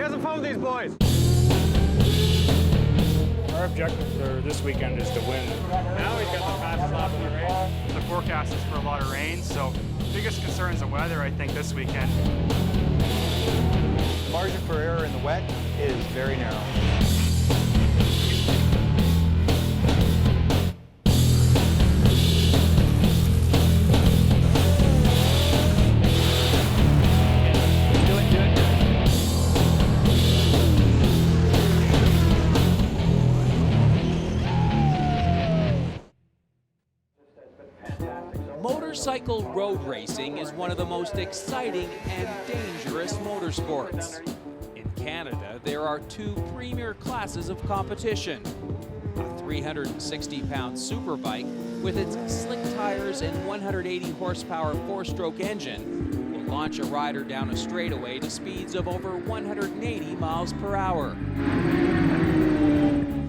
Get some fun with these boys. Our objective for this weekend is to win. Now we've got the fastest lap in the race. The forecast is for a lot of rain, so biggest concern is the weather, I think, this weekend. The margin for error in the wet is very narrow. Motorcycle road racing is one of the most exciting and dangerous motorsports. In Canada, there are two premier classes of competition. A 360-pound superbike with its slick tires and 180 horsepower four-stroke engine will launch a rider down a straightaway to speeds of over 180 miles per hour.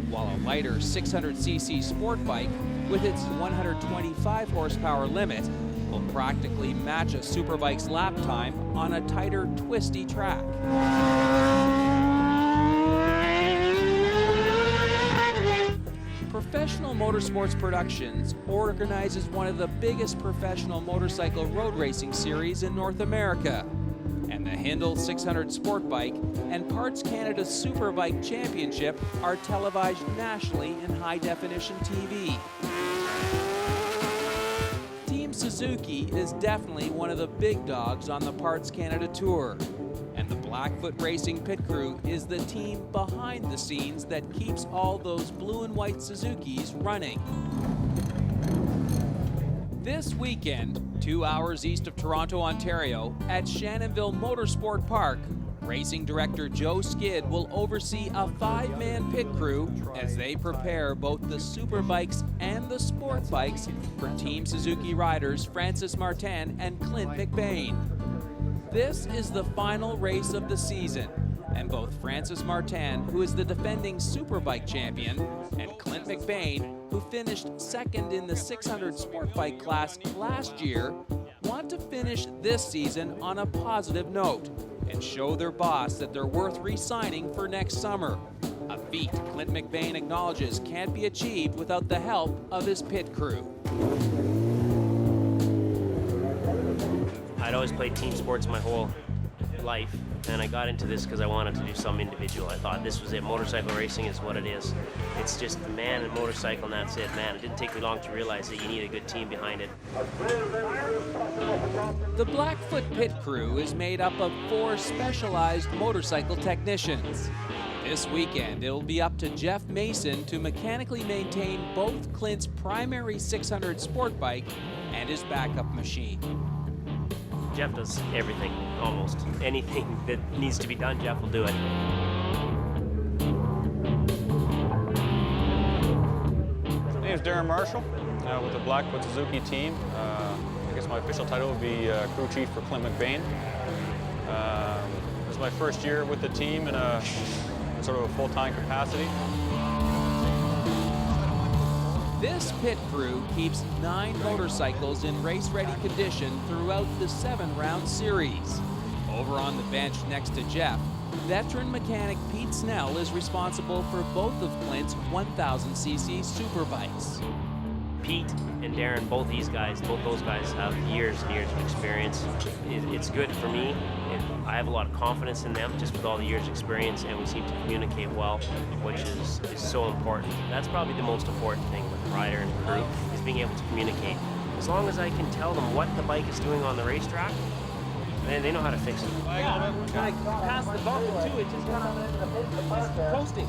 While a lighter 600cc sport bike with its 125 horsepower limit will practically match a superbike's lap time on a tighter, twisty track. Professional Motorsports Productions organizes one of the biggest professional motorcycle road racing series in North America. And the Hindle 600 Sport Bike and Parts Canada Superbike Championship are televised nationally in high-definition TV. Team Suzuki is definitely one of the big dogs on the Parts Canada Tour. And the Blackfoot Racing Pit Crew is the team behind the scenes that keeps all those blue and white Suzukis running. This weekend, 2 hours east of Toronto, Ontario, at Shannonville Motorsport Park, racing director Joe Skid will oversee a 5-man pit crew as they prepare both the superbikes and the sport bikes for Team Suzuki riders Francis Martin and Clint McBain. This is the final race of the season, and both Francis Martin, who is the defending Superbike champion, and Clint McBain, who finished second in the 600 sport bike class last year, want to finish this season on a positive note and show their boss that they're worth re-signing for next summer. A feat Clint McBain acknowledges can't be achieved without the help of his pit crew. I'd always played team sports my whole life, and I got into this because I wanted to do some individual. I thought this was it. Motorcycle racing is what it is. It's just the man and motorcycle, and that's it. Man, it didn't take me long to realize that you need a good team behind it. The Blackfoot Pit Crew is made up of 4 specialized motorcycle technicians. This weekend, it'll be up to Jeff Mason to mechanically maintain both Clint's primary 600 sport bike and his backup machine. Jeff does everything, almost. Anything that needs to be done, Jeff will do it. My name is Darren Marshall with the Blackfoot Suzuki team. I guess my official title would be crew chief for Clint McBain. This is my first year with the team in a sort of a full-time capacity. This pit crew keeps 9 motorcycles in race-ready condition throughout the 7-round series. Over on the bench next to Jeff, veteran mechanic Pete Snell is responsible for both of Clint's 1000cc superbikes. Pete and Darren, both those guys have years and years of experience. It's good for me. I have a lot of confidence in them just with all the years of experience, and we seem to communicate well, which is so important. That's probably the most important thing with the rider and the crew, is being able to communicate. As long as I can tell them what the bike is doing on the racetrack, then they know how to fix it. Pass the bump too, it just coasting.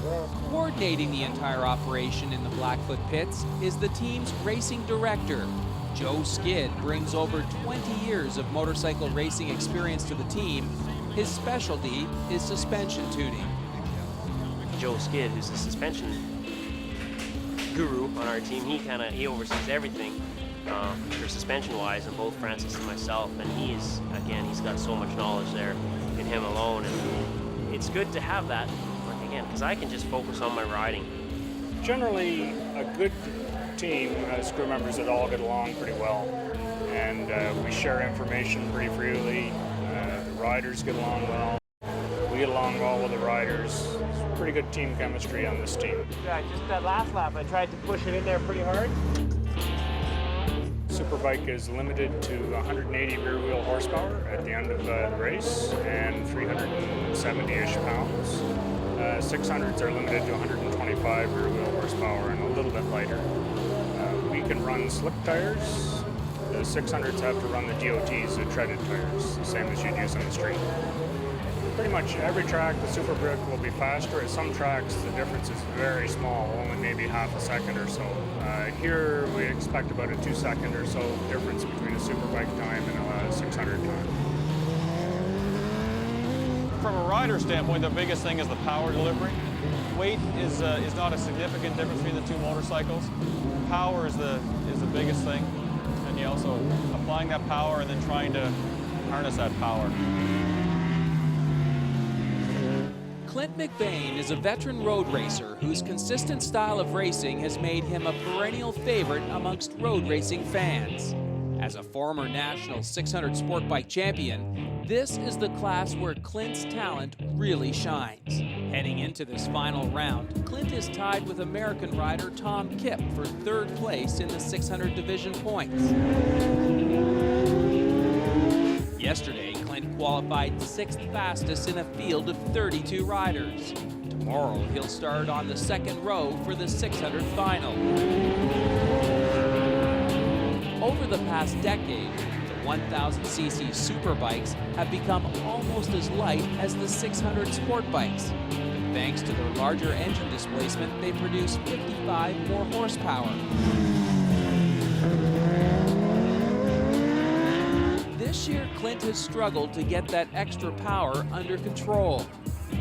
Coordinating the entire operation in the Blackfoot pits is the team's racing director. Joe Skid brings over 20 years of motorcycle racing experience to the team. His specialty is suspension tuning. Joe Skid, who's the suspension guru on our team, he oversees everything for suspension-wise, and both Francis and myself, and he's got so much knowledge there in him alone, and it's good to have that, again, because I can just focus on my riding. Generally, a good team has crew members that all get along pretty well, and we share information pretty freely. The riders get along well. We get along well with the riders. It's pretty good team chemistry on this team. Yeah, just that last lap, I tried to push it in there pretty hard. Superbike is limited to 180 rear wheel horsepower at the end of the race and 370-ish pounds. 600s are limited to 125 rear wheel horsepower and a little bit lighter. We can run slick tires. The 600s have to run the DOTs, the treaded tires, the same as you'd use on the street. Pretty much every track, the Superbike will be faster. At some tracks, the difference is very small, only maybe half a second or so. Here, we expect about a 2-second or so difference between a Superbike time and a 600 time. From a rider standpoint, the biggest thing is the power delivery. Weight is not a significant difference between the two motorcycles. Power is the biggest thing, and you also applying that power and then trying to harness that power. Clint McBain is a veteran road racer whose consistent style of racing has made him a perennial favorite amongst road racing fans. As a former national 600 sport bike champion, this is the class where Clint's talent really shines. Heading into this final round, Clint is tied with American rider Tom Kipp for third place in the 600 division points. Yesterday, Clint qualified 6th fastest in a field of 32 riders. Tomorrow, he'll start on the second row for the 600 final. Over the past decade, the 1000cc Superbikes have become almost as light as the 600 sport bikes. Thanks to their larger engine displacement, they produce 55 more horsepower. This year, Clint has struggled to get that extra power under control.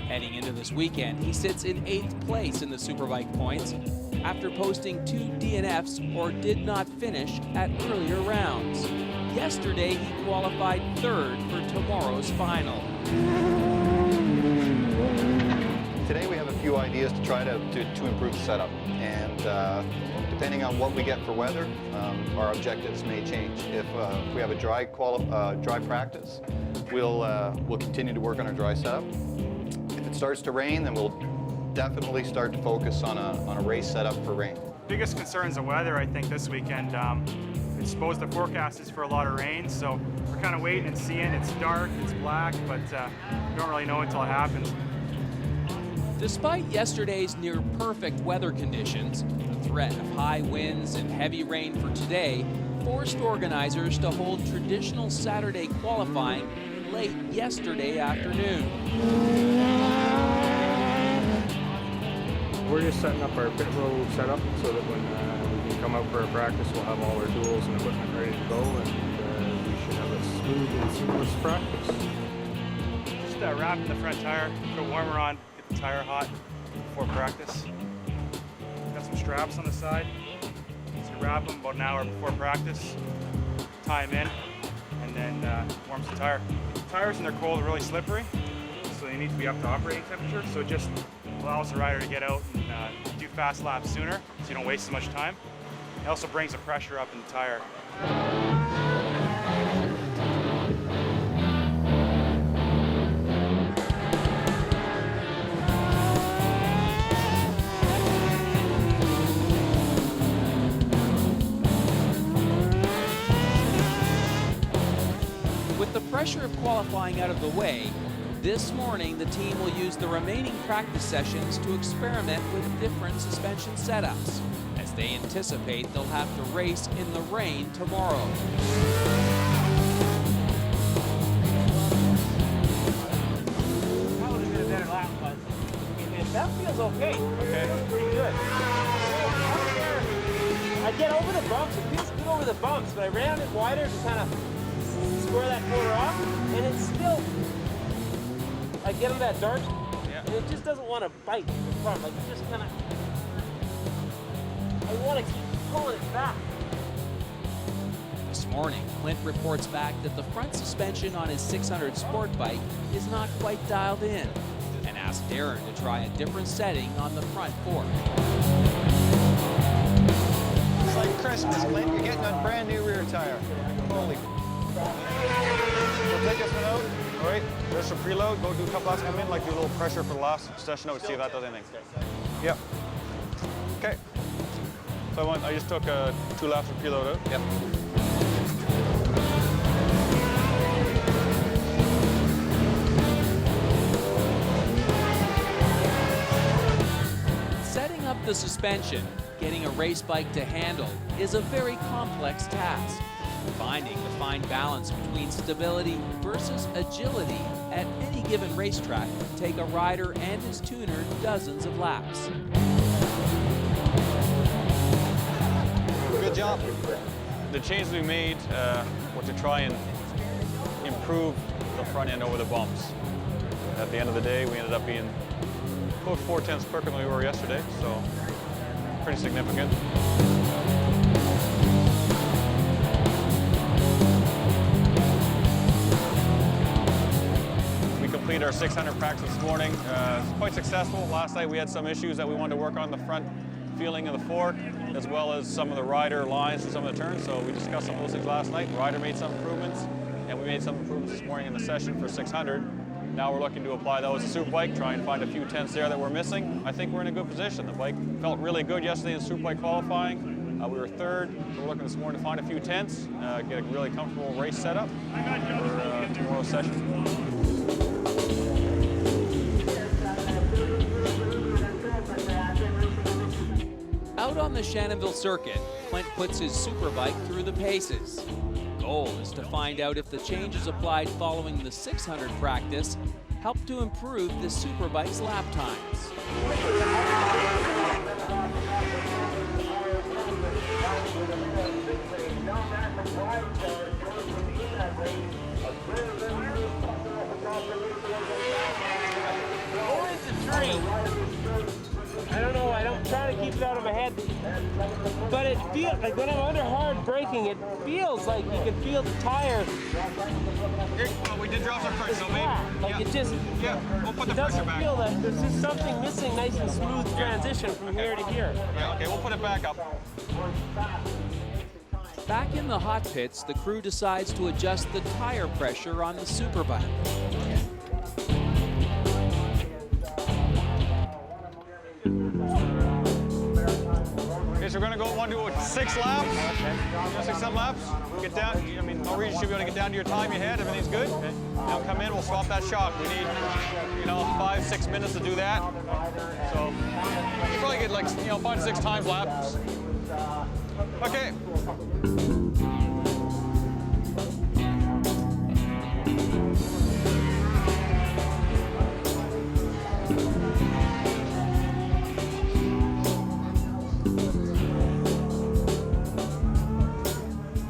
Heading into this weekend, he sits in 8th place in the Superbike points after posting 2 DNFs or did not finish at earlier rounds. Yesterday, he qualified 3rd for tomorrow's final. Today we have a few ideas to try to improve the setup, and depending on what we get for weather, our objectives may change. If we have a dry practice, we'll continue to work on our dry setup. If it starts to rain, then we'll definitely start to focus on a race setup for rain. Biggest concern is the weather, I think, this weekend. It's supposed the forecast is for a lot of rain, so we're kind of waiting and seeing. It's dark, it's black, but we don't really know until it happens. Despite yesterday's near-perfect weather conditions, the threat of high winds and heavy rain for today forced organizers to hold traditional Saturday qualifying late yesterday afternoon. We're just setting up our pit road setup so that when we can come out for a practice, we'll have all our tools and equipment ready to go, and we should have a smooth and seamless practice. Just wrapping the front tire, put a warmer on, get the tire hot before practice. Got some straps on the side, so wrap them about an hour before practice, tie them in, and then warms the tire. Tires when they're cold are really slippery, so they need to be up to operating temperature, so it just allows the rider to get out and do fast laps sooner, so you don't waste as much time. It also brings the pressure up in the tire. With the pressure of qualifying out of the way, this morning the team will use the remaining practice sessions to experiment with different suspension setups, as they anticipate they'll have to race in the rain tomorrow. That would have been a better lap, but that feels okay. That feels pretty good. I get over the bumps. It feels good over the bumps, but I ran it wider to kind of square that corner off, and it's still. I get on that dart, and it just doesn't want to bite the front. Like, it just kind of. I want to keep pulling it back. This morning, Clint reports back that the front suspension on his 600 sport bike is not quite dialed in, and asks Darren to try a different setting on the front fork. It's like Christmas, Clint. You're getting a brand new rear tire. Holy. We'll take this one out. All right, there's some preload. Go do a couple laps, come in, like do a little pressure for the last session out, see if that does anything. Yep. Okay. So I just took 2 laps of preload out. Yep. Setting up the suspension, getting a race bike to handle, is a very complex task. Finding the fine balance between stability versus agility at any given racetrack can take a rider and his tuner dozens of laps. Good job. The changes we made were to try and improve the front end over the bumps. At the end of the day, we ended up being close 4/10 quicker than we were yesterday, so pretty significant. We completed our 600 practice this morning. It's quite successful. Last night we had some issues that we wanted to work on the front feeling of the fork, as well as some of the rider lines and some of the turns. So we discussed some of those things last night. Rider made some improvements, and we made some improvements this morning in the session for 600. Now we're looking to apply those to Superbike, try and find a few tenths there that we're missing. I think we're in a good position. The bike felt really good yesterday in Superbike qualifying. We were third. We're looking this morning to find a few tenths, get a really comfortable race setup for tomorrow's session. Out on the Shannonville circuit, Clint puts his Superbike through the paces. The goal is to find out if the changes applied following the 600 practice help to improve the Superbike's lap times. Where's the tree? I don't know, I'm trying to keep it out of my head. But it feels like when I'm under hard braking, it feels like you can feel the tire. Well, we did drop some pressure, so maybe. Like it just We'll put the it pressure doesn't back. feel that there's just something missing, nice and smooth transition from here to here. Yeah, okay, we'll put it back up. Back in the hot pits, the crew decides to adjust the tire pressure on the Superbike. Okay, so we're going to go 6 laps, 6-7 laps. Get down, I mean, no reason you should be able to get down to your time you had. Everything's good. Now come in, we'll swap that shock. We need, 5-6 minutes to do that. So you probably get 5 to 6 times laps. Okay.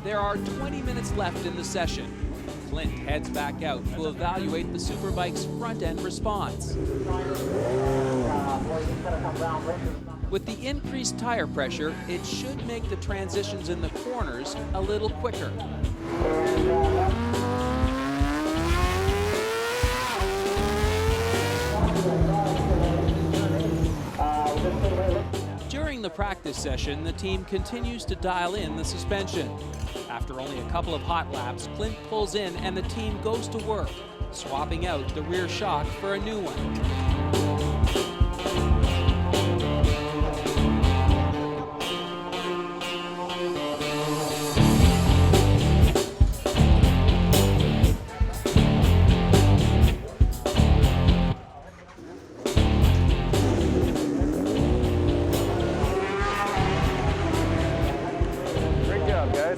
There are 20 minutes left in the session. Clint heads back out to evaluate the Superbike's front-end response. With the increased tire pressure, it should make the transitions in the corners a little quicker. During the practice session, the team continues to dial in the suspension. After only a couple of hot laps, Clint pulls in and the team goes to work, swapping out the rear shock for a new one. Great job, guys.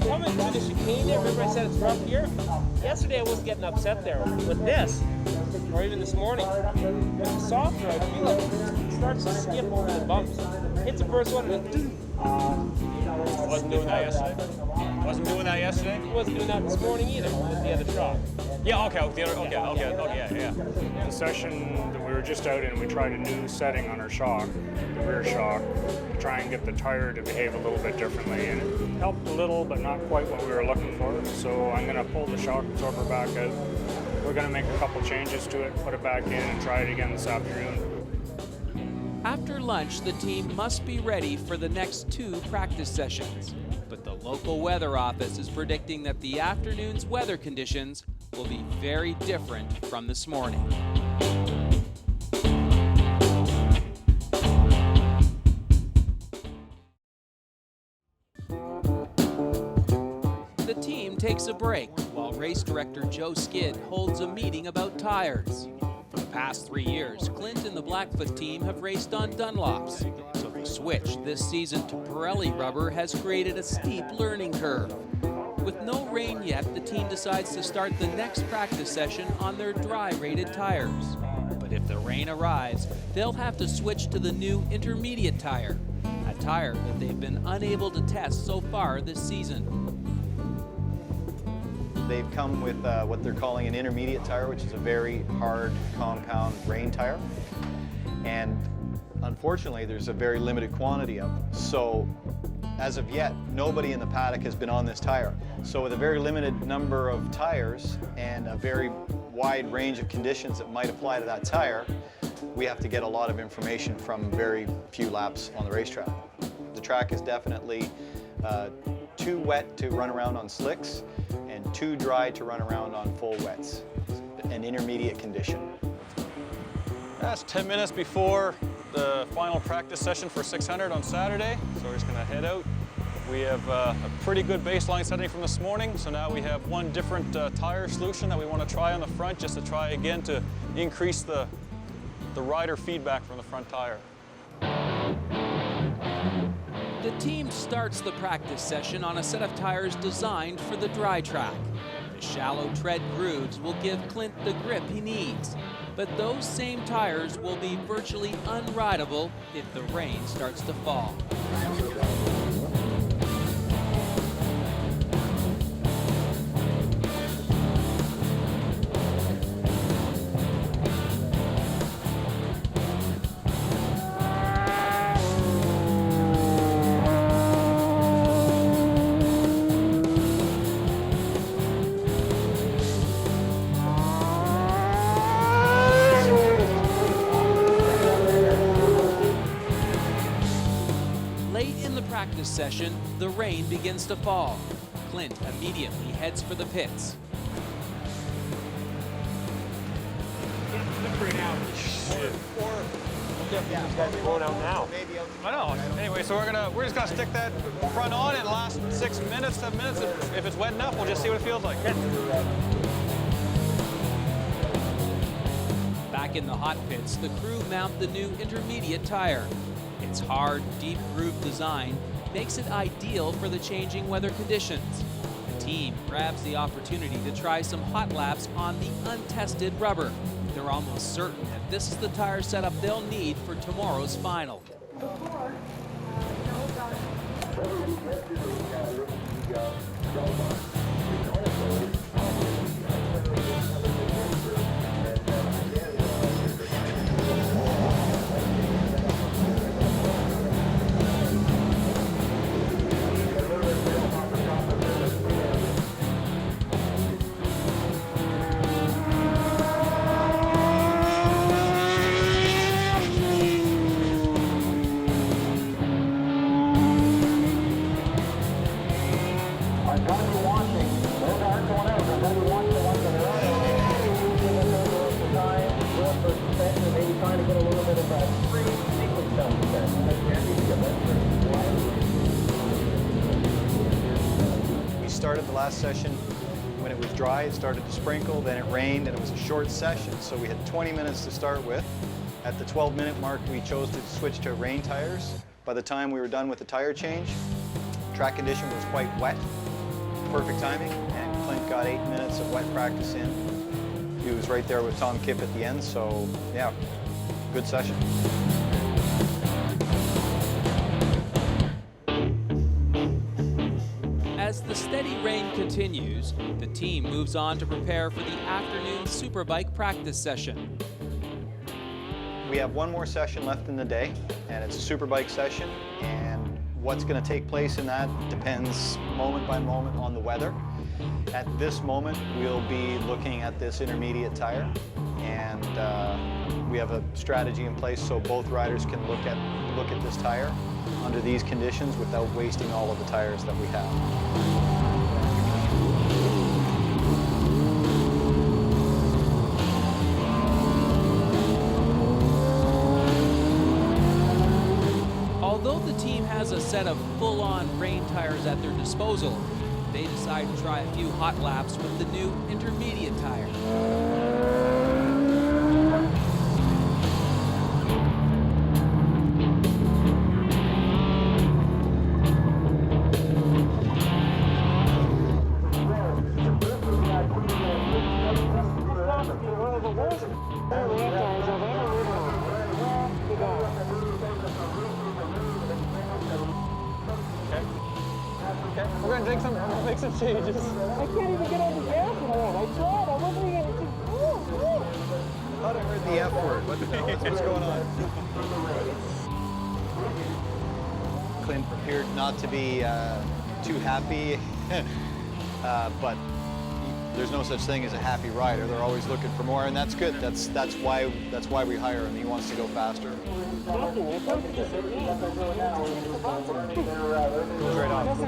Coming through the chicane there, remember I said it's rough here? Yesterday I wasn't getting upset there. With this, or even this morning, with the softer, I feel like it starts to skip over the bumps. Hits the first one and it Wasn't doing that yesterday. Wasn't doing that yesterday. wasn't doing that this morning either with the other shock. Yeah, okay, yeah. The session that we were just out in, we tried a new setting on our shock, the rear shock, to try and get the tire to behave a little bit differently, and it helped a little, but not quite what we were looking for. So I'm going to pull the shock absorber back out. We're going to make a couple changes to it, put it back in, and try it again this afternoon. After lunch, the team must be ready for the next 2 practice sessions. But the local weather office is predicting that the afternoon's weather conditions will be very different from this morning. The team takes a break while race director Joe Skid holds a meeting about tires. For the past 3 years, Clint and the Blackfoot team have raced on Dunlops. So the switch this season to Pirelli rubber has created a steep learning curve. With no rain yet, the team decides to start the next practice session on their dry-rated tires. But if the rain arrives, they'll have to switch to the new intermediate tire, a tire that they've been unable to test so far this season. They've come with what they're calling an intermediate tire, which is a very hard compound rain tire. And unfortunately, there's a very limited quantity of them. So as of yet, nobody in the paddock has been on this tire. So with a very limited number of tires and a very wide range of conditions that might apply to that tire, we have to get a lot of information from very few laps on the racetrack. The track is definitely too wet to run around on slicks and too dry to run around on full wets, an intermediate condition. That's 10 minutes before the final practice session for 600 on Saturday, so we're just going to head out. We have a pretty good baseline setting from this morning, so now we have one different tire solution that we want to try on the front, just to try again to increase the rider feedback from the front tire. The team starts the practice session on a set of tires designed for the dry track. The shallow tread grooves will give Clint the grip he needs, but those same tires will be virtually unrideable if the rain starts to fall. Practice session, the rain begins to fall. Clint immediately heads for the pits. I know. Anyway, so we're just gonna stick that front on and last 6 minutes, 7 minutes. If it's wet enough, we'll just see what it feels like. Back in the hot pits, the crew mount the new intermediate tire. Its hard, deep groove design makes it ideal for the changing weather conditions. The team grabs the opportunity to try some hot laps on the untested rubber. They're almost certain that this is the tire setup they'll need for tomorrow's final. We started the last session when it was dry, it started to sprinkle, then it rained, and it was a short session, so we had 20 minutes to start with. At the 12-minute mark, we chose to switch to rain tires. By the time we were done with the tire change, track condition was quite wet, perfect timing, and Clint got 8 minutes of wet practice in. He was right there with Tom Kipp at the end, so yeah, good session. As the steady rain continues, the team moves on to prepare for the afternoon Superbike practice session. We have one more session left in the day, and it's a Superbike session, and what's going to take place in that depends moment by moment on the weather. At this moment, we'll be looking at this intermediate tire, and we have a strategy in place so both riders can look at this tire under these conditions without wasting all of the tires that we have. Although the team has a set of full-on rain tires at their disposal, they decide to try a few hot laps with the new intermediate tire. We're gonna make some changes. I can't even get on the gas in the wind. I tried. I wasn't even able to. I thought I heard the F word. What's going on? Clint appeared not to be too happy, but there's no such thing as a happy rider. They're always looking for more, and that's good. That's why we hire him. He wants to go faster. Goes right off.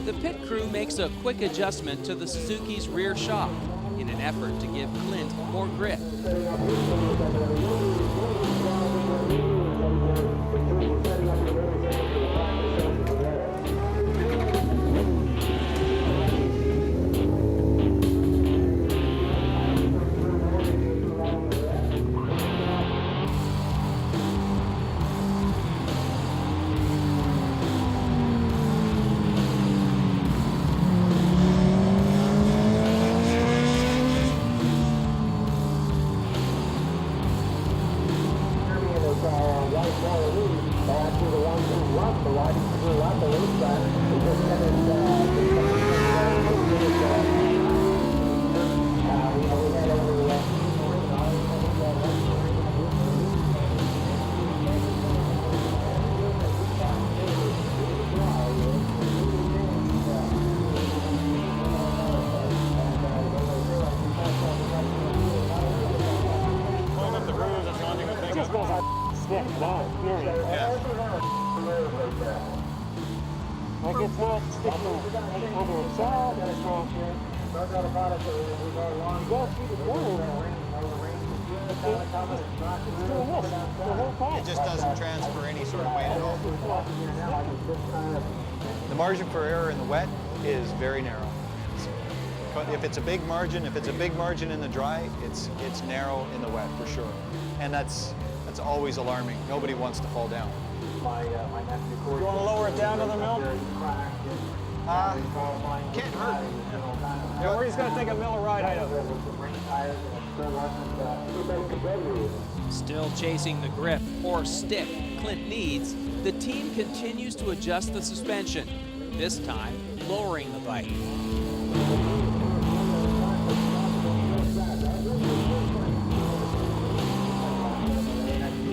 The pit crew makes a quick adjustment to the Suzuki's rear shock in an effort to give Clint more grip. Like it's not sticking under its side, it's not. You gotta keep it going. It's doing this the whole time. It just doesn't transfer any sort of weight at all. The margin for error in the wet is very narrow. But if it's a big margin, in the dry, it's narrow in the wet for sure. And that's always alarming. Nobody wants to fall down. You want to lower it down to the mill? Can't hurt. Yeah, we're just going to take a mill of ride height of it. Still chasing the grip or stick Clint needs, the team continues to adjust the suspension, this time lowering the bike.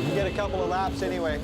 You get a couple of laps anyway.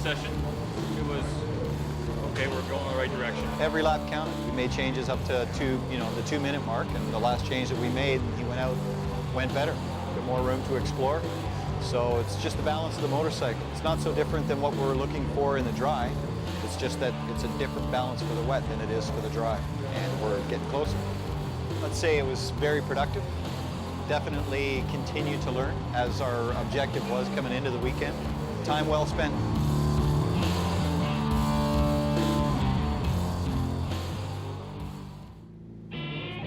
Session, it was okay, we're going in the right direction. Every lap counted. We made changes up to the 2-minute mark, and the last change that we made, he went better. more room to explore. So it's just the balance of the motorcycle. It's not so different than what we're looking for in the dry. It's just that it's a different balance for the wet than it is for the dry, and we're getting closer. Let's say it was very productive. Definitely continue to learn, as our objective was coming into the weekend. Time well spent.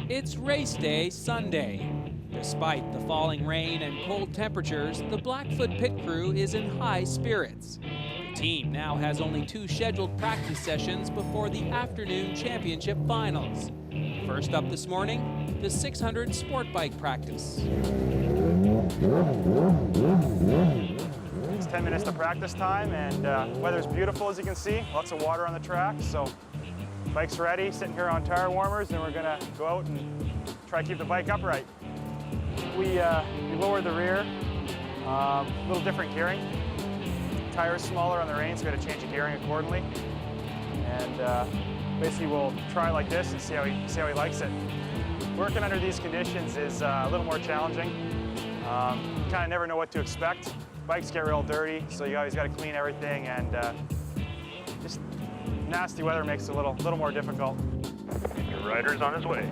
It's race day Sunday. Despite the falling rain and cold temperatures, the Blackfoot pit crew is in high spirits. The team now has only 2 scheduled practice sessions before the afternoon championship finals. First up this morning, the 600 sport bike practice. It's 10 minutes to practice time, and weather's beautiful, as you can see. Lots of water on the track, so bike's ready, sitting here on tire warmers, and we're gonna go out and try to keep the bike upright. We lowered the rear, a little different gearing. Tire's smaller on the reins, so we had to change the gearing accordingly. And basically we'll try like this and see how he likes it. Working under these conditions is a little more challenging. You kind of never know what to expect. Bikes get real dirty, so you always got to clean everything, and just nasty weather makes it a little more difficult. Your rider's on his way.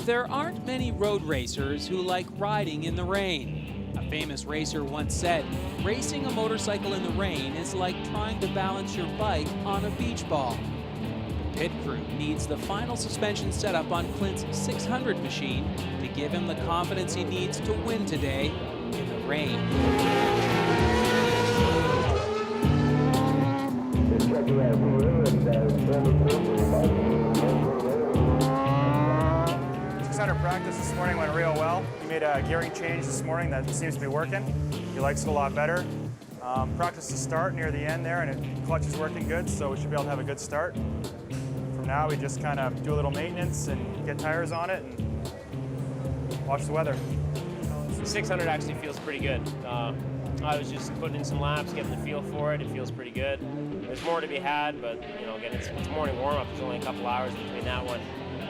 There aren't many road racers who like riding in the rain. A famous racer once said, racing a motorcycle in the rain is like trying to balance your bike on a beach ball. The pit crew needs the final suspension setup on Clint's 600 machine to give him the confidence he needs to win today in the rain. 600 practice this morning went real well. He made a gearing change this morning that seems to be working. He likes it a lot better. Practice to start near the end there, and clutch is working good, so we should be able to have a good start. From now, we just kind of do a little maintenance and get tires on it and watch the weather. 600 actually feels pretty good. I was just putting in some laps, getting the feel for it. It feels pretty good. There's more to be had, but you know, again, it's morning warm-up. There's only a couple hours between that one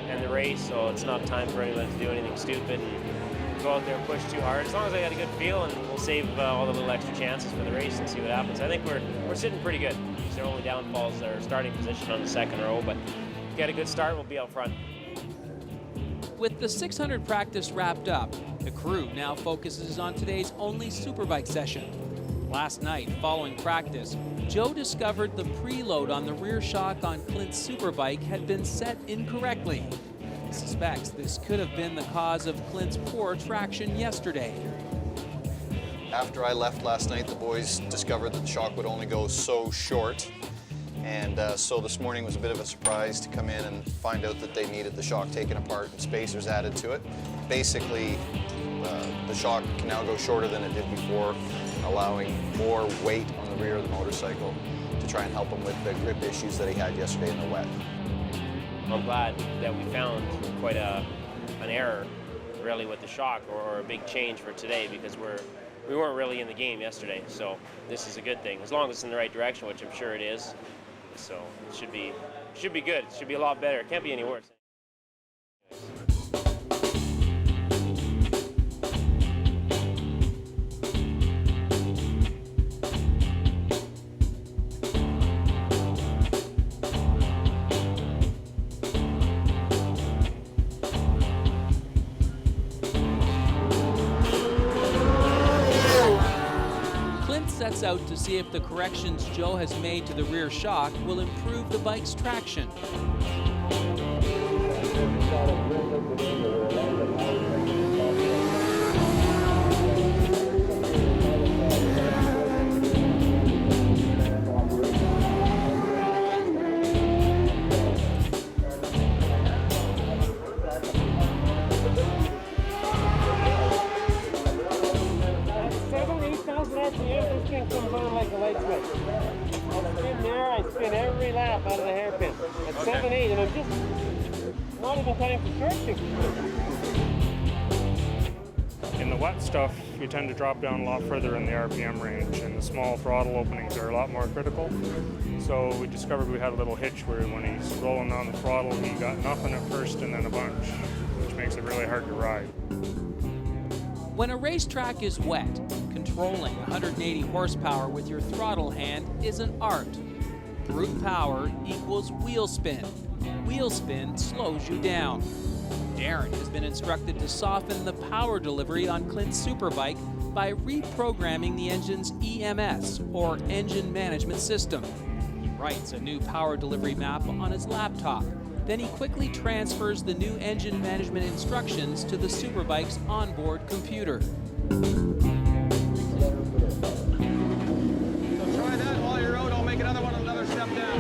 and the race, so it's not time for anyone to do anything stupid and go out there and push too hard. As long as I got a good feel, and we'll save all the little extra chances for the race and see what happens. I think we're sitting pretty good. Their only downfalls is our starting position on the second row, but get a good start, we'll be out front. With the 600 practice wrapped up, the crew now focuses on today's only Superbike session. Last night, following practice, Joe discovered the preload on the rear shock on Clint's Superbike had been set incorrectly. He suspects this could have been the cause of Clint's poor traction yesterday. After I left last night, the boys discovered that the shock would only go so short. And so this morning was a bit of a surprise to come in and find out that they needed the shock taken apart and spacers added to it. Basically, the shock can now go shorter than it did before, allowing more weight on the rear of the motorcycle to try and help him with the grip issues that he had yesterday in the wet. I'm glad that we found quite an error, really, with the shock, or a big change for today, because we weren't really in the game yesterday. So this is a good thing, as long as it's in the right direction, which I'm sure it is. So it should be good. It should be a lot better. It can't be any worse. Sets out to see if the corrections Joe has made to the rear shock will improve the bike's traction. I spin every lap out of the hairpin. At 7-8, and I'm just not even cutting for stretching. In the wet stuff, you tend to drop down a lot further in the RPM range, and the small throttle openings are a lot more critical. So we discovered we had a little hitch where when he's rolling on the throttle, he got nothing at first and then a bunch, which makes it really hard to ride. When a racetrack is wet, controlling 180 horsepower with your throttle hand is an art. Brute power equals wheel spin. Wheel spin slows you down. Darren has been instructed to soften the power delivery on Clint's Superbike by reprogramming the engine's EMS, or engine management system. He writes a new power delivery map on his laptop. Then he quickly transfers the new engine management instructions to the Superbike's onboard computer. So try that while you're out. I'll make another one, another step down.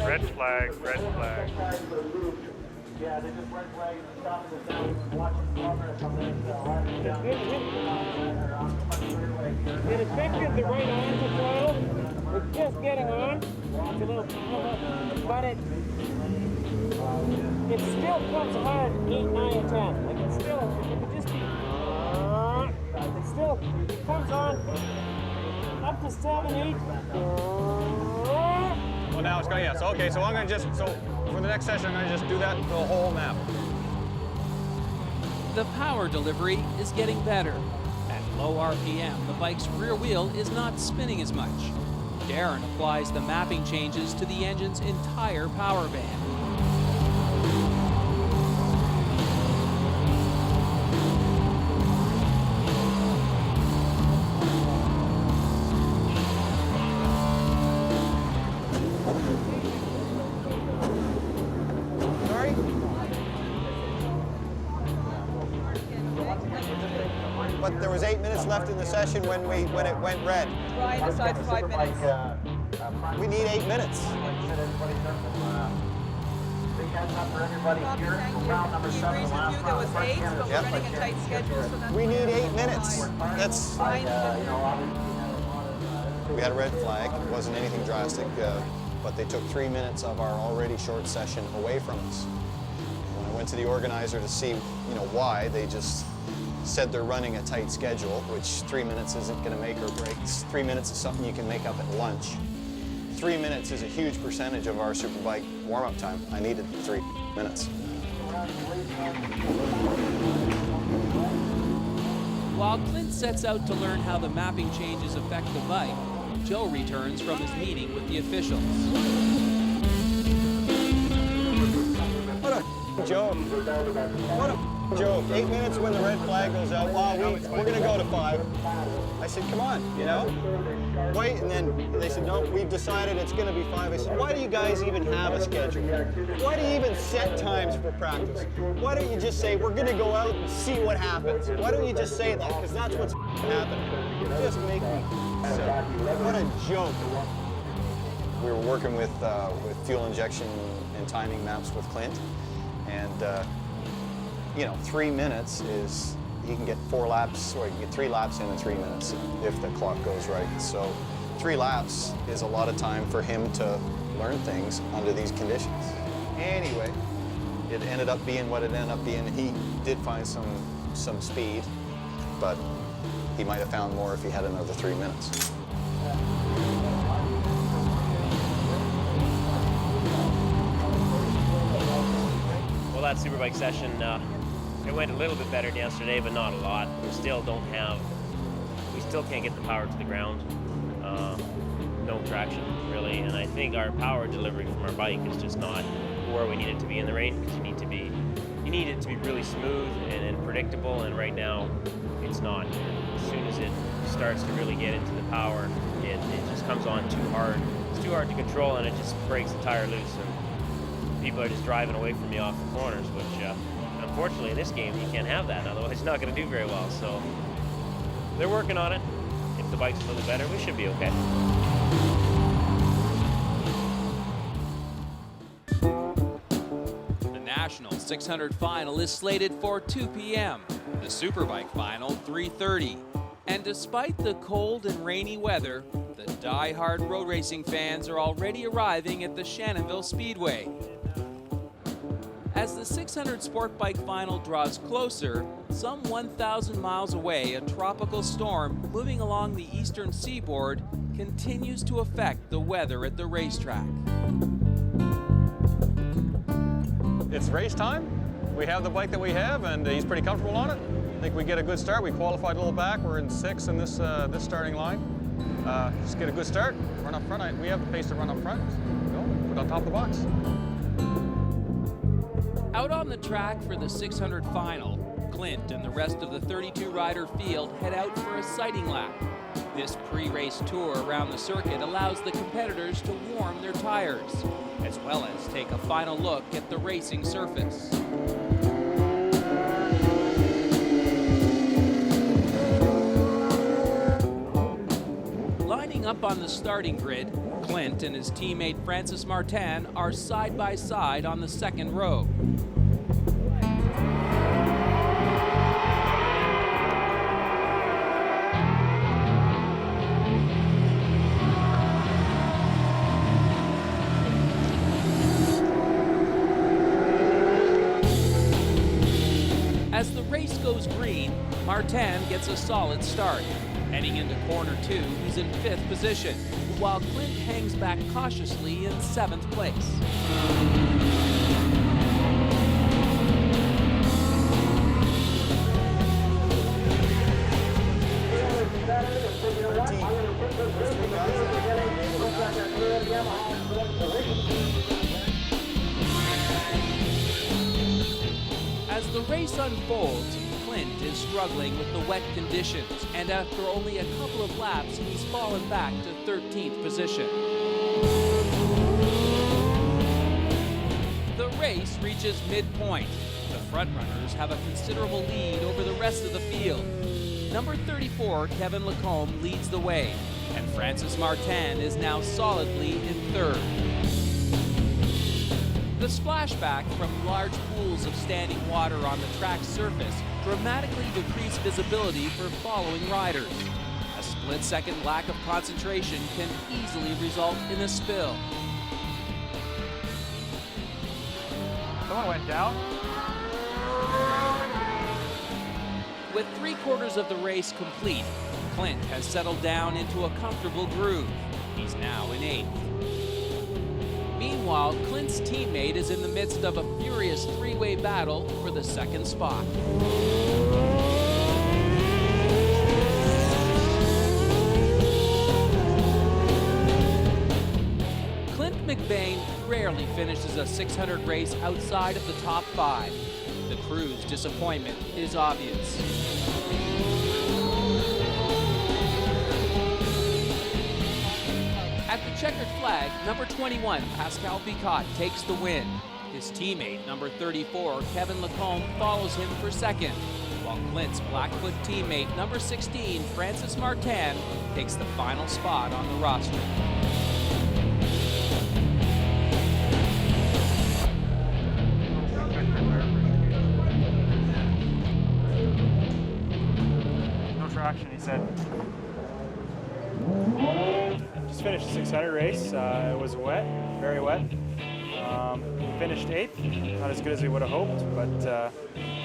Red flag, red flag. Yeah, they just red flag and stop us now. Watching progress on this It affected the right arm of the throttle. It's just getting on. It's a little, but it still comes hard 8, 9, and 10. Like it could just be, it comes on up to 7, 8. Well, now it's going, yes. Okay, so I'm going to so for the next session, I'm going to just do that the whole map. The power delivery is getting better. At low RPM, the bike's rear wheel is not spinning as much. Darren applies the mapping changes to the engine's entire power band. But there was 8 minutes left in the session when it went red. Ryan decides 5 minutes. We need 8 minutes. Robbie, thank you. He agrees with you. There was 8, but we're running a tight schedule, so that's We need 8 minutes. That's. We had a red flag. It wasn't anything drastic, but they took 3 minutes of our already short session away from us. When I went to the organizer to see, why, they just said they're running a tight schedule, which 3 minutes isn't going to make or break. 3 minutes is something you can make up at lunch. 3 minutes is a huge percentage of our Superbike warm-up time. I needed 3 minutes. While Clint sets out to learn how the mapping changes affect the bike, Joe returns from his meeting with the officials. What a joke. What a joke. 8 minutes when the red flag goes out. Well, we're going to go to 5. I said, come on, Wait, and then they said, no, we've decided it's going to be 5. I said, why do you guys even have a schedule? Why do you even set times for practice? Why don't you just say, we're going to go out and see what happens? Why don't you just say that? Because that's what's happening. Just make me sick. What a joke. We were working with fuel injection and timing maps with Clint, and 3 minutes is, he can get 4 laps, or he can get 3 laps in 3 minutes if the clock goes right. So 3 laps is a lot of time for him to learn things under these conditions. Anyway, it ended up being what it ended up being. He did find some speed, but he might have found more if he had another 3 minutes. Well, that Superbike session, it went a little bit better yesterday, but not a lot. We still can't get the power to the ground. No traction, really, and I think our power delivery from our bike is just not where we need it to be in the rain, because you need it to be really smooth and predictable, and right now it's not. As soon as it starts to really get into the power, it just comes on too hard. It's too hard to control, and it just breaks the tire loose, and people are just driving away from me off the corners, which unfortunately in this game you can't have that, otherwise you're not going to do very well. So they're working on it. If the bike's a little better, we should be okay. The National 600 final is slated for 2 p.m. The Superbike final, 3:30. And despite the cold and rainy weather, the die-hard road racing fans are already arriving at the Shannonville Speedway. As the 600 Sport Bike Final draws closer, some 1,000 miles away, a tropical storm moving along the eastern seaboard continues to affect the weather at the racetrack. It's race time. We have the bike that we have, and he's pretty comfortable on it. I think we get a good start. We qualified a little back. We're in 6th in this starting line. Just get a good start, run up front. We have the pace to run up front. Go, put on top of the box. Out on the track for the 600 final, Clint and the rest of the 32-rider field head out for a sighting lap. This pre-race tour around the circuit allows the competitors to warm their tires, as well as take a final look at the racing surface. Lining up on the starting grid, Clint and his teammate Francis Martin are side by side on the second row. As the race goes green, Martin gets a solid start. Heading into corner 2, he's in 5th position, while Clint hangs back cautiously in 7th place. As the race unfolds, Clint is struggling with the wet conditions, and after only a couple of laps, he's fallen back to 13th position. The race reaches midpoint. The front-runners have a considerable lead over the rest of the field. Number 34, Kevin Lacombe, leads the way, and Francis Martin is now solidly in 3rd. The splashback from large pools of standing water on the track's surface dramatically decrease visibility for following riders. A split-second lack of concentration can easily result in a spill. Someone went down. With 3/4 of the race complete, Clint has settled down into a comfortable groove. He's now in 8th. Meanwhile, Clint's teammate is in the midst of a furious 3-way battle for the 2nd spot. Clint McBain rarely finishes a 600 race outside of the top 5. The crew's disappointment is obvious. At the checkered flag, number 21, Pascal Picot, takes the win. His teammate, number 34, Kevin Lacombe, follows him for 2nd, while Clint's Blackfoot teammate, number 16, Francis Martin, takes the final spot on the roster. No traction, he said. Just finished the 600 race. It was wet, very wet. Finished 8th, not as good as we would have hoped, but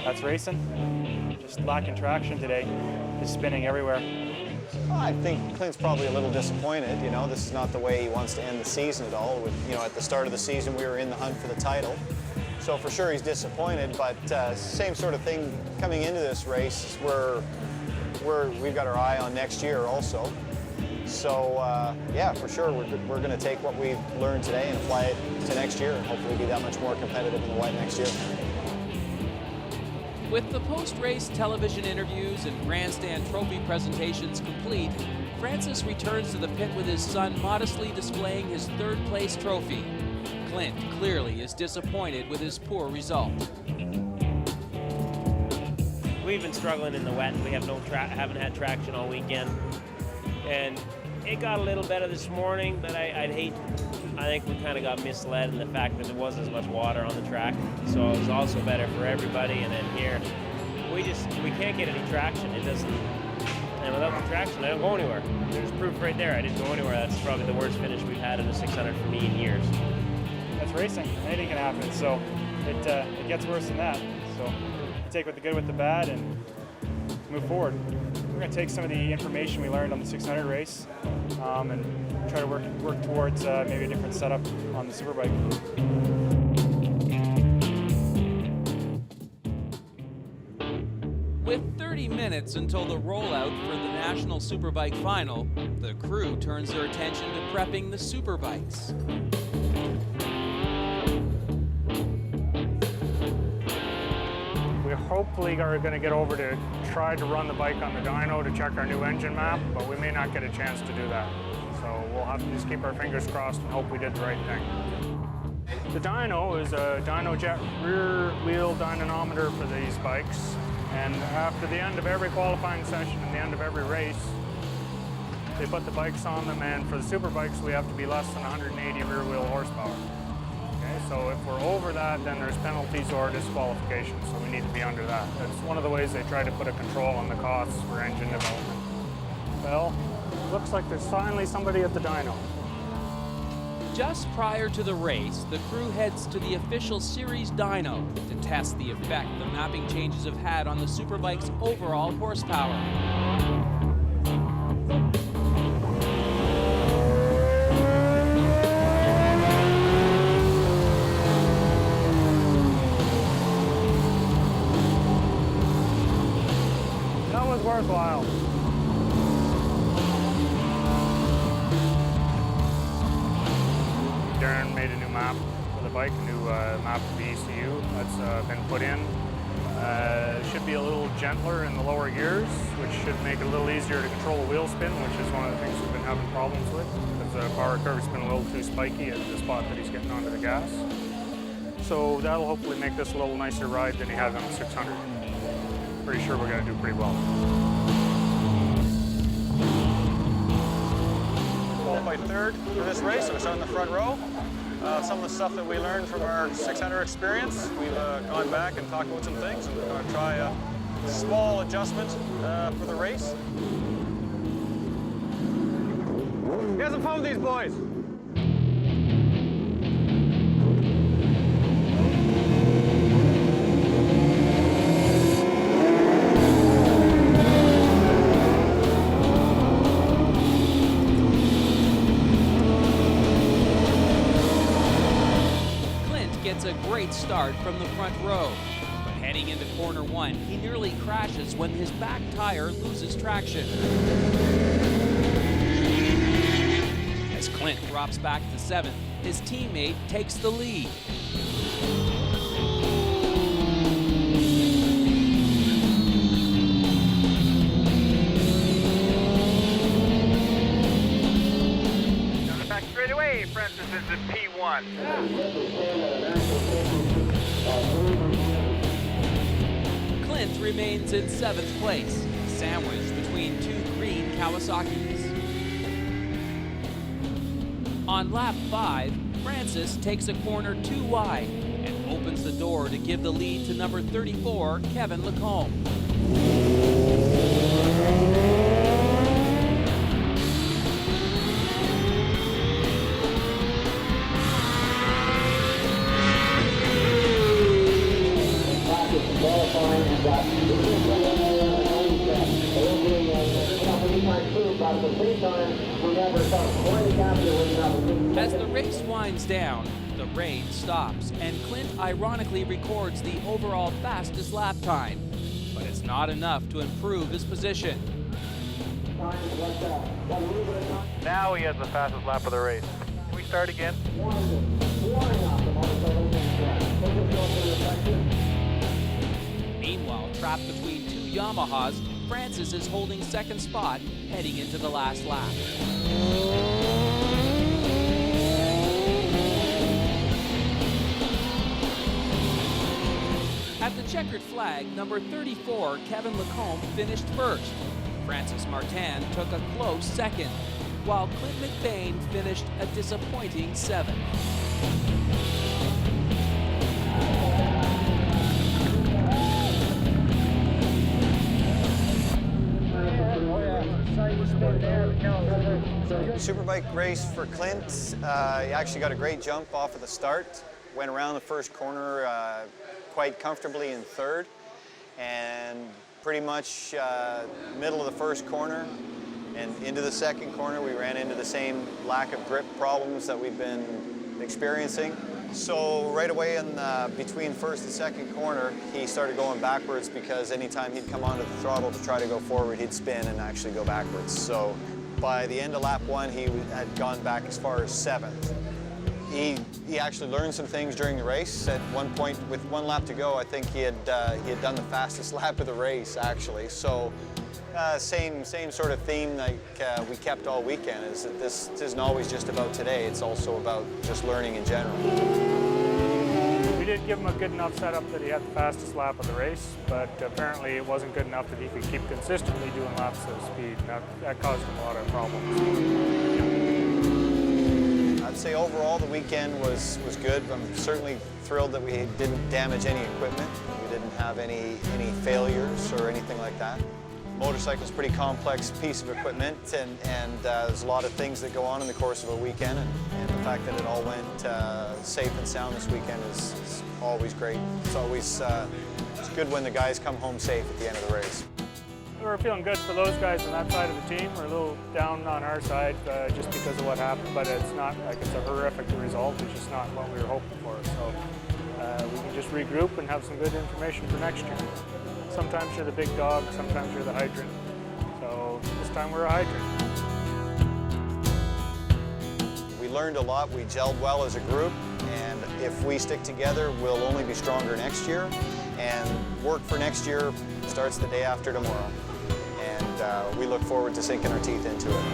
that's racing. Just lacking traction today, just spinning everywhere. Well, I think Clint's probably a little disappointed. You know, this is not the way he wants to end the season at all. You know, at the start of the season, we were in the hunt for the title. So for sure he's disappointed, but same sort of thing coming into this race where we've got our eye on next year also. So yeah, for sure, we're going to take what we've learned today and apply it to next year and hopefully be that much more competitive in the white next year. With the post-race television interviews and grandstand trophy presentations complete, Francis returns to the pit with his son modestly displaying his 3rd-place trophy. Clint clearly is disappointed with his poor result. We've been struggling in the wet. We have haven't had traction all weekend. And it got a little better this morning, but I think we kind of got misled in the fact that there wasn't as much water on the track. So it was also better for everybody. And then here, we can't get any traction. It doesn't, and without the traction, I don't go anywhere. There's proof right there. I didn't go anywhere. That's probably the worst finish we've had in the 600 for me in years. That's racing. Anything can happen. So it gets worse than that. So you take with the good with the bad and move forward. We're going to take some of the information we learned on the 600 race and try to work towards maybe a different setup on the Superbike. With 30 minutes until the rollout for the National Superbike Final, the crew turns their attention to prepping the Superbikes. We hopefully are going to get over to try to run the bike on the dyno to check our new engine map, but we may not get a chance to do that. So we'll have to just keep our fingers crossed and hope we did the right thing. The dyno is a dynojet rear wheel dynamometer for these bikes. And after the end of every qualifying session and the end of every race, they put the bikes on them, and for the super bikes, we have to be less than 180 rear wheel horsepower. Okay, so if we're over that, then there's penalties or disqualifications, so we need to be under that. That's one of the ways they try to put a control on the costs for engine development. Well, looks like there's finally somebody at the dyno. Just prior to the race, the crew heads to the official series dyno to test the effect the mapping changes have had on the Superbike's overall horsepower. That was worthwhile. Darren made a new map for the bike, a new map for the ECU that's been put in. It should be a little gentler in the lower gears, which should make it a little easier to control the wheel spin, which is one of the things we've been having problems with, because the power curve's been a little too spiky at the spot that he's getting onto the gas. So that'll hopefully make this a little nicer ride than he has on the 600. Pretty sure we're going to do pretty well. Qualified third for this race, so we're starting in the front row. Some of the stuff that we learned from our 600 experience, we've gone back and talked about some things, and we're going to try a small adjustment for the race. Have some fun with these boys. Gets a great start from the front row, but heading into corner one, he nearly crashes when his back tire loses traction. As Clint drops back to 7th, his teammate takes the lead. Back straight away, Francis is in P1. Clint remains in 7th place, sandwiched between two green Kawasaki's. On lap 5, Francis takes a corner too wide and opens the door to give the lead to number 34, Kevin Lacombe. As the race winds down, the rain stops, and Clint ironically records the overall fastest lap time. But it's not enough to improve his position. Now he has the fastest lap of the race. Can we start again? Meanwhile, trapped between two Yamahas, Francis is holding 2nd spot heading into the last lap. At the checkered flag, number 34, Kevin Lacombe, finished 1st. Francis Martin took a close 2nd, while Clint McBain finished a disappointing 7th. Superbike race for Clint. He actually got a great jump off of the start. Went around the first corner quite comfortably in third, and pretty much middle of the first corner and into the second corner, we ran into the same lack of grip problems that we've been experiencing. So right away in between first and second corner, he started going backwards because anytime he'd come onto the throttle to try to go forward, he'd spin and actually go backwards. So by the end of lap 1, he had gone back as far as 7th. He actually learned some things during the race. At one point, with 1 lap to go, I think he had done the fastest lap of the race, actually. So same sort of theme like we kept all weekend, is that this isn't always just about today, it's also about just learning in general. We did give him a good enough setup that he had the fastest lap of the race, but apparently it wasn't good enough that he could keep consistently doing laps of speed. That caused him a lot of problems. I'd say overall the weekend was good. I'm certainly thrilled that we didn't damage any equipment. We didn't have any failures or anything like that. Motorcycle's a pretty complex piece of equipment, and there's a lot of things that go on in the course of a weekend, and the fact that it all went safe and sound this weekend is always great. It's always it's good when the guys come home safe at the end of the race. We're feeling good for those guys on that side of the team. We're a little down on our side just because of what happened, but it's not like it's a horrific result. It's just not what we were hoping for. So we can just regroup and have some good information for next year. Sometimes you're the big dog, sometimes you're the hydrant. So this time we're a hydrant. We learned a lot, we gelled well as a group, and if we stick together, we'll only be stronger next year. And work for next year starts the day after tomorrow. And we look forward to sinking our teeth into it.